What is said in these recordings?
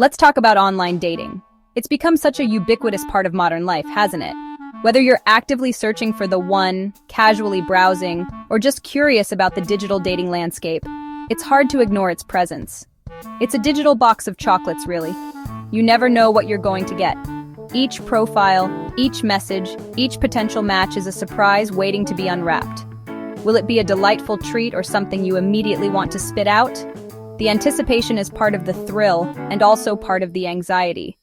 Let's talk about online dating. It's become such a ubiquitous part of modern life, hasn't it? Whether you're actively searching for the one, casually browsing, or just curious about the digital dating landscape, it's hard to ignore its presence. It's a digital box of chocolates, really. You never know what you're going to get. Each profile, each message, each potential match is a surprise waiting to be unwrapped. Will it be a delightful treat or something you immediately want to spit out? The anticipation is part of the thrill and also part of the anxiety.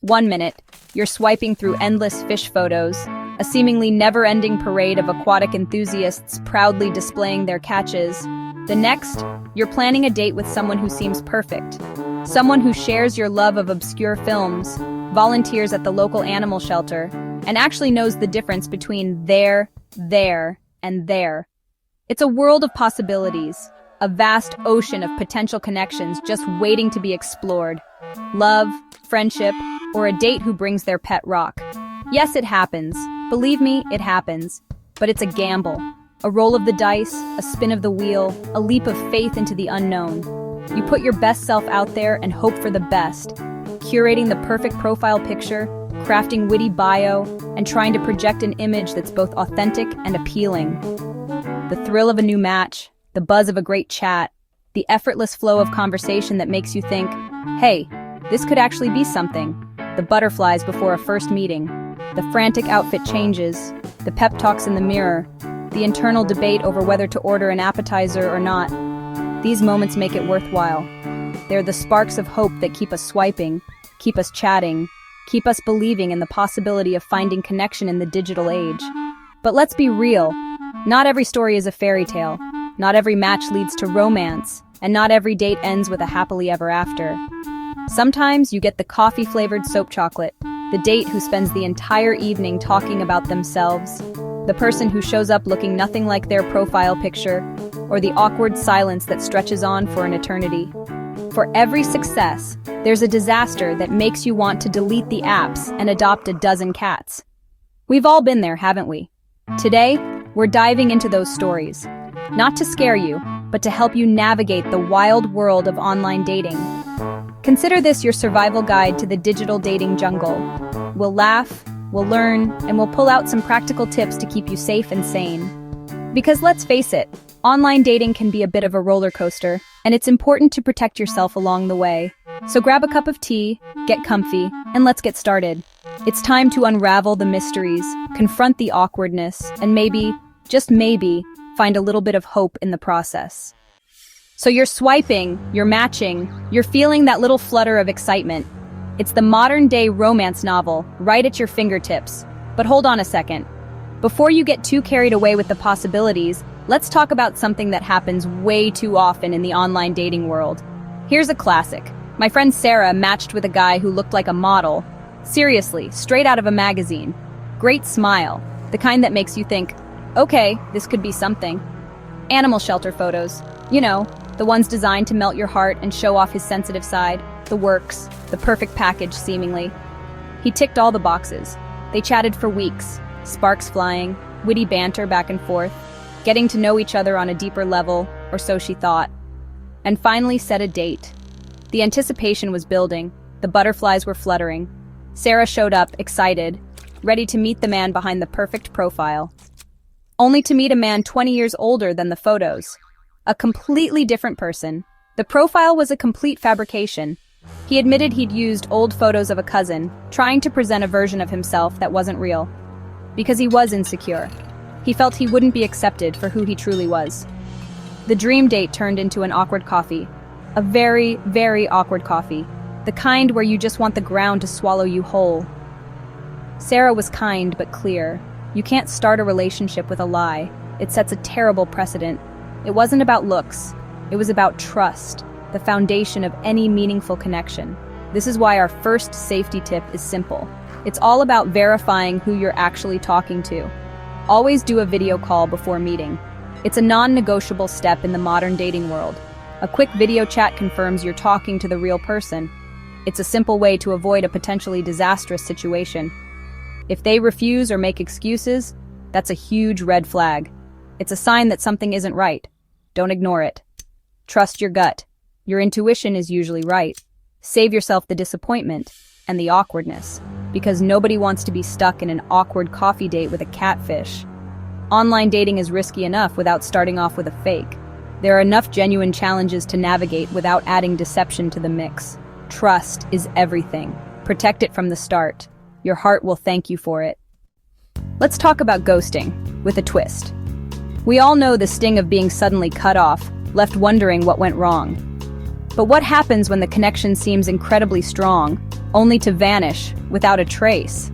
1 minute, you're swiping through endless fish photos, a seemingly never-ending parade of aquatic enthusiasts proudly displaying their catches. The next, you're planning a date with someone who seems perfect. Someone who shares your love of obscure films, volunteers at the local animal shelter, and actually knows the difference between there, and there. It's a world of possibilities, a vast ocean of potential connections just waiting to be explored. Love, friendship, or a date who brings their pet rock. Yes, it happens. Believe me, it happens. But it's a gamble. A roll of the dice, a spin of the wheel, a leap of faith into the unknown. You put your best self out there and hope for the best, curating the perfect profile picture, crafting witty bio, and trying to project an image that's both authentic and appealing. The thrill of a new match, the buzz of a great chat, the effortless flow of conversation that makes you think, hey, this could actually be something. The butterflies before a first meeting, the frantic outfit changes, the pep talks in the mirror, the internal debate over whether to order an appetizer or not. These moments make it worthwhile. They're the sparks of hope that keep us swiping, keep us chatting, keep us believing in the possibility of finding connection in the digital age. But let's be real. Not every story is a fairy tale. Not every match leads to romance, and not every date ends with a happily ever after. Sometimes you get the coffee-flavored soap chocolate, the date who spends the entire evening talking about themselves, the person who shows up looking nothing like their profile picture, or the awkward silence that stretches on for an eternity. For every success, there's a disaster that makes you want to delete the apps and adopt a dozen cats. We've all been there, haven't we? Today, we're diving into those stories. Not to scare you, but to help you navigate the wild world of online dating. Consider this your survival guide to the digital dating jungle. We'll laugh, we'll learn, and we'll pull out some practical tips to keep you safe and sane. Because let's face it, online dating can be a bit of a roller coaster, and it's important to protect yourself along the way. So grab a cup of tea, get comfy, and let's get started. It's time to unravel the mysteries, confront the awkwardness, and maybe, just maybe, find a little bit of hope in the process. So you're swiping, you're matching, you're feeling that little flutter of excitement. It's the modern-day romance novel, right at your fingertips. But hold on a second. Before you get too carried away with the possibilities, let's talk about something that happens way too often in the online dating world. Here's a classic. My friend Sarah matched with a guy who looked like a model. Seriously, straight out of a magazine. Great smile, the kind that makes you think, okay, this could be something. Animal shelter photos. You know, the ones designed to melt your heart and show off his sensitive side. The works, the perfect package, seemingly. He ticked all the boxes. They chatted for weeks, sparks flying, witty banter back and forth, getting to know each other on a deeper level, or so she thought. And finally set a date. The anticipation was building. The butterflies were fluttering. Sarah showed up, excited, ready to meet the man behind the perfect profile. Only to meet a man 20 years older than the photos. A completely different person. The profile was a complete fabrication. He admitted he'd used old photos of a cousin, trying to present a version of himself that wasn't real. Because he was insecure. He felt he wouldn't be accepted for who he truly was. The dream date turned into an awkward coffee. A very, very awkward coffee. The kind where you just want the ground to swallow you whole. Sarah was kind but clear. You can't start a relationship with a lie. It sets a terrible precedent. It wasn't about looks. It was about trust, the foundation of any meaningful connection. This is why our first safety tip is simple. It's all about verifying who you're actually talking to. Always do a video call before meeting. It's a non-negotiable step in the modern dating world. A quick video chat confirms you're talking to the real person. It's a simple way to avoid a potentially disastrous situation. If they refuse or make excuses, that's a huge red flag. It's a sign that something isn't right. Don't ignore it. Trust your gut. Your intuition is usually right. Save yourself the disappointment and the awkwardness, because nobody wants to be stuck in an awkward coffee date with a catfish. Online dating is risky enough without starting off with a fake. There are enough genuine challenges to navigate without adding deception to the mix. Trust is everything. Protect it from the start. Your heart will thank you for it. Let's talk about ghosting, with a twist. We all know the sting of being suddenly cut off, left wondering what went wrong. But what happens when the connection seems incredibly strong, only to vanish without a trace?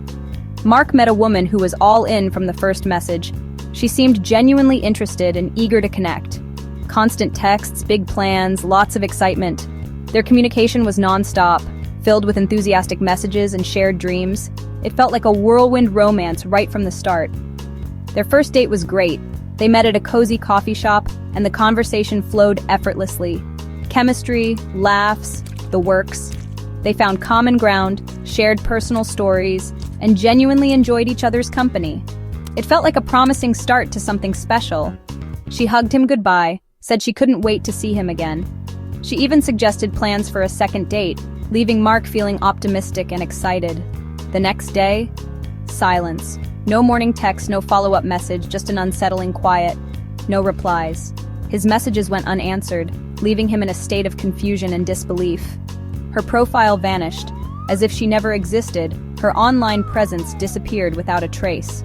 Mark met a woman who was all in from the first message. She seemed genuinely interested and eager to connect. Constant texts, big plans, lots of excitement. Their communication was non-stop, filled with enthusiastic messages and shared dreams. It felt like a whirlwind romance right from the start. Their first date was great. They met at a cozy coffee shop, and the conversation flowed effortlessly. Chemistry, laughs, the works. They found common ground, shared personal stories, and genuinely enjoyed each other's company. It felt like a promising start to something special. She hugged him goodbye, said she couldn't wait to see him again. She even suggested plans for a second date, leaving Mark feeling optimistic and excited. The next day, silence. No morning text, no follow-up message, just an unsettling quiet. No replies. His messages went unanswered, leaving him in a state of confusion and disbelief. Her profile vanished. As if she never existed, her online presence disappeared without a trace.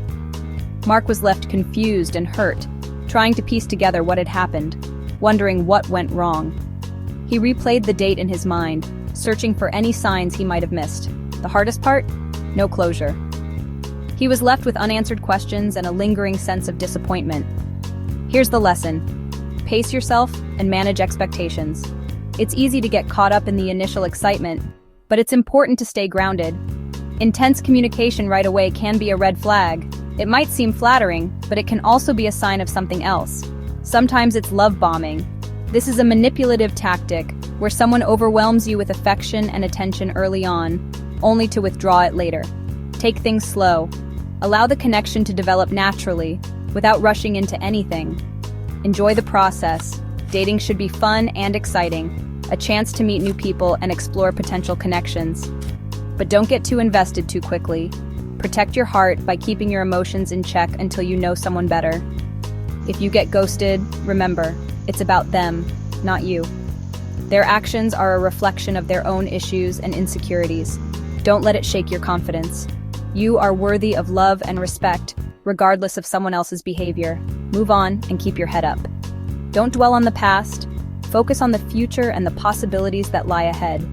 Mark was left confused and hurt, trying to piece together what had happened, wondering what went wrong. He replayed the date in his mind, searching for any signs he might have missed. The hardest part? No closure. He was left with unanswered questions and a lingering sense of disappointment. Here's the lesson. Pace yourself and manage expectations. It's easy to get caught up in the initial excitement, but it's important to stay grounded. Intense communication right away can be a red flag. It might seem flattering, but it can also be a sign of something else. Sometimes it's love bombing. This is a manipulative tactic where someone overwhelms you with affection and attention early on, only to withdraw it later. Take things slow. Allow the connection to develop naturally, without rushing into anything. Enjoy the process. Dating should be fun and exciting, a chance to meet new people and explore potential connections. But don't get too invested too quickly. Protect your heart by keeping your emotions in check until you know someone better. If you get ghosted, remember, it's about them, not you. Their actions are a reflection of their own issues and insecurities. Don't let it shake your confidence. You are worthy of love and respect, regardless of someone else's behavior. Move on and keep your head up. Don't dwell on the past. Focus on the future and the possibilities that lie ahead.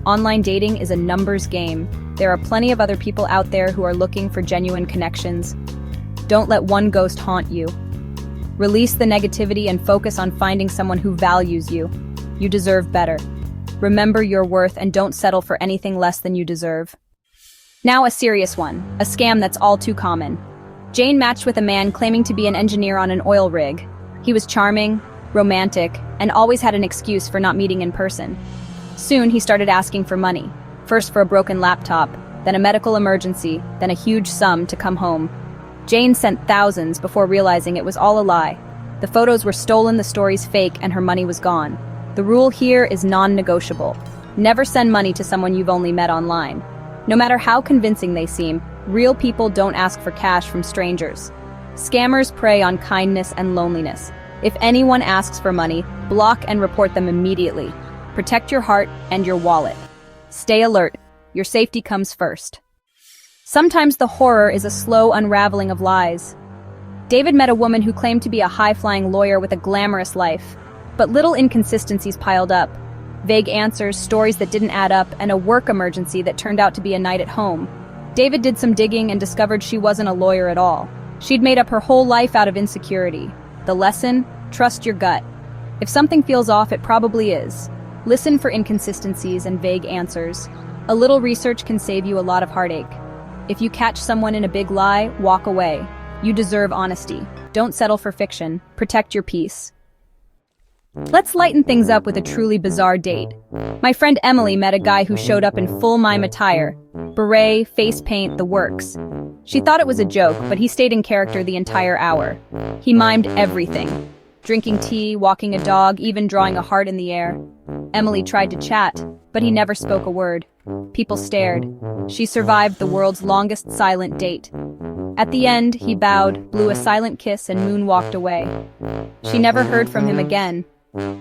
Online dating is a numbers game. There are plenty of other people out there who are looking for genuine connections. Don't let one ghost haunt you. Release the negativity and focus on finding someone who values you. You deserve better. Remember your worth and don't settle for anything less than you deserve. Now a serious one, a scam that's all too common. Jane matched with a man claiming to be an engineer on an oil rig. He was charming, romantic, and always had an excuse for not meeting in person. Soon he started asking for money, first for a broken laptop, then a medical emergency, then a huge sum to come home. Jane sent thousands before realizing it was all a lie. The photos were stolen, the stories fake, and her money was gone. The rule here is non-negotiable. Never send money to someone you've only met online. No matter how convincing they seem, real people don't ask for cash from strangers. Scammers prey on kindness and loneliness. If anyone asks for money, block and report them immediately. Protect your heart and your wallet. Stay alert. Your safety comes first. Sometimes the horror is a slow unraveling of lies. David met a woman who claimed to be a high-flying lawyer with a glamorous life. But little inconsistencies piled up. Vague answers, stories that didn't add up, and a work emergency that turned out to be a night at home. David did some digging and discovered she wasn't a lawyer at all. She'd made up her whole life out of insecurity. The lesson? Trust your gut. If something feels off, it probably is. Listen for inconsistencies and vague answers. A little research can save you a lot of heartache. If you catch someone in a big lie, walk away. You deserve honesty. Don't settle for fiction. Protect your peace. Let's lighten things up with a truly bizarre date. My friend Emily met a guy who showed up in full mime attire. Beret, face paint, the works. She thought it was a joke, but he stayed in character the entire hour. He mimed everything. drinking tea, walking a dog, even drawing a heart in the air. Emily tried to chat, but he never spoke a word. People stared. She survived the world's longest silent date. At the end, he bowed, blew a silent kiss, and moonwalked away. She never heard from him again.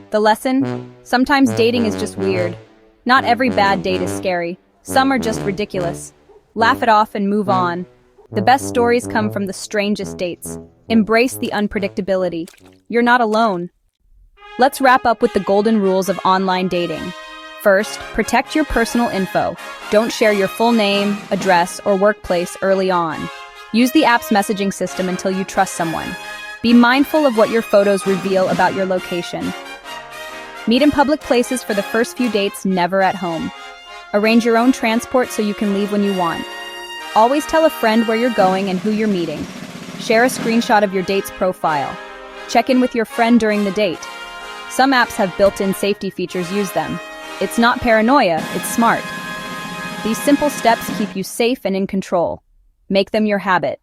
The lesson? Sometimes dating is just weird. Not every bad date is scary. Some are just ridiculous. Laugh it off and move on. The best stories come from the strangest dates. Embrace the unpredictability. You're not alone. Let's wrap up with the golden rules of online dating. First, protect your personal info. Don't share your full name, address, or workplace early on. Use the app's messaging system until you trust someone. Be mindful of what your photos reveal about your location. Meet in public places for the first few dates, never at home. Arrange your own transport so you can leave when you want. Always tell a friend where you're going and who you're meeting. Share a screenshot of your date's profile. Check in with your friend during the date. Some apps have built-in safety features, use them. It's not paranoia, it's smart. These simple steps keep you safe and in control. Make them your habit.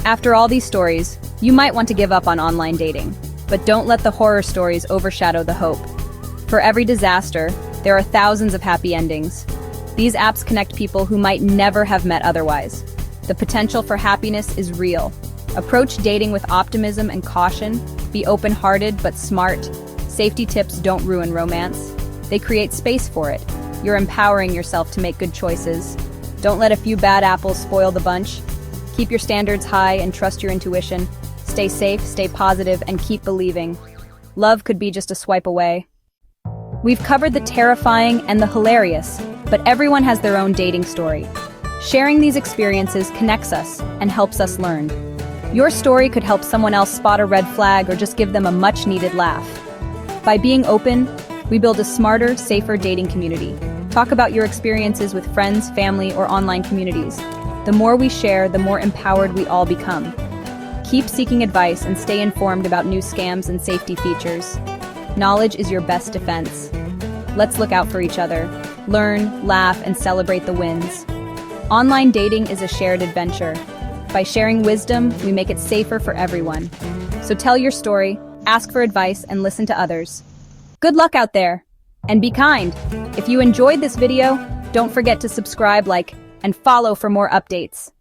After all these stories, you might want to give up on online dating, but don't let the horror stories overshadow the hope. For every disaster, there are thousands of happy endings. These apps connect people who might never have met otherwise. The potential for happiness is real. Approach dating with optimism and caution. Be open-hearted but smart. Safety tips don't ruin romance. They create space for it. You're empowering yourself to make good choices. Don't let a few bad apples spoil the bunch. Keep your standards high and trust your intuition. Stay safe, stay positive, and keep believing. Love could be just a swipe away. We've covered the terrifying and the hilarious, but everyone has their own dating story. Sharing these experiences connects us and helps us learn. Your story could help someone else spot a red flag or just give them a much-needed laugh. By being open, we build a smarter, safer dating community. Talk about your experiences with friends, family, or online communities. The more we share, the more empowered we all become. Keep seeking advice and stay informed about new scams and safety features. Knowledge is your best defense. Let's look out for each other. Learn, laugh, and celebrate the wins. Online dating is a shared adventure. By sharing wisdom, we make it safer for everyone. So tell your story, ask for advice, and listen to others. Good luck out there, and be kind. If you enjoyed this video, don't forget to subscribe, like, and follow for more updates.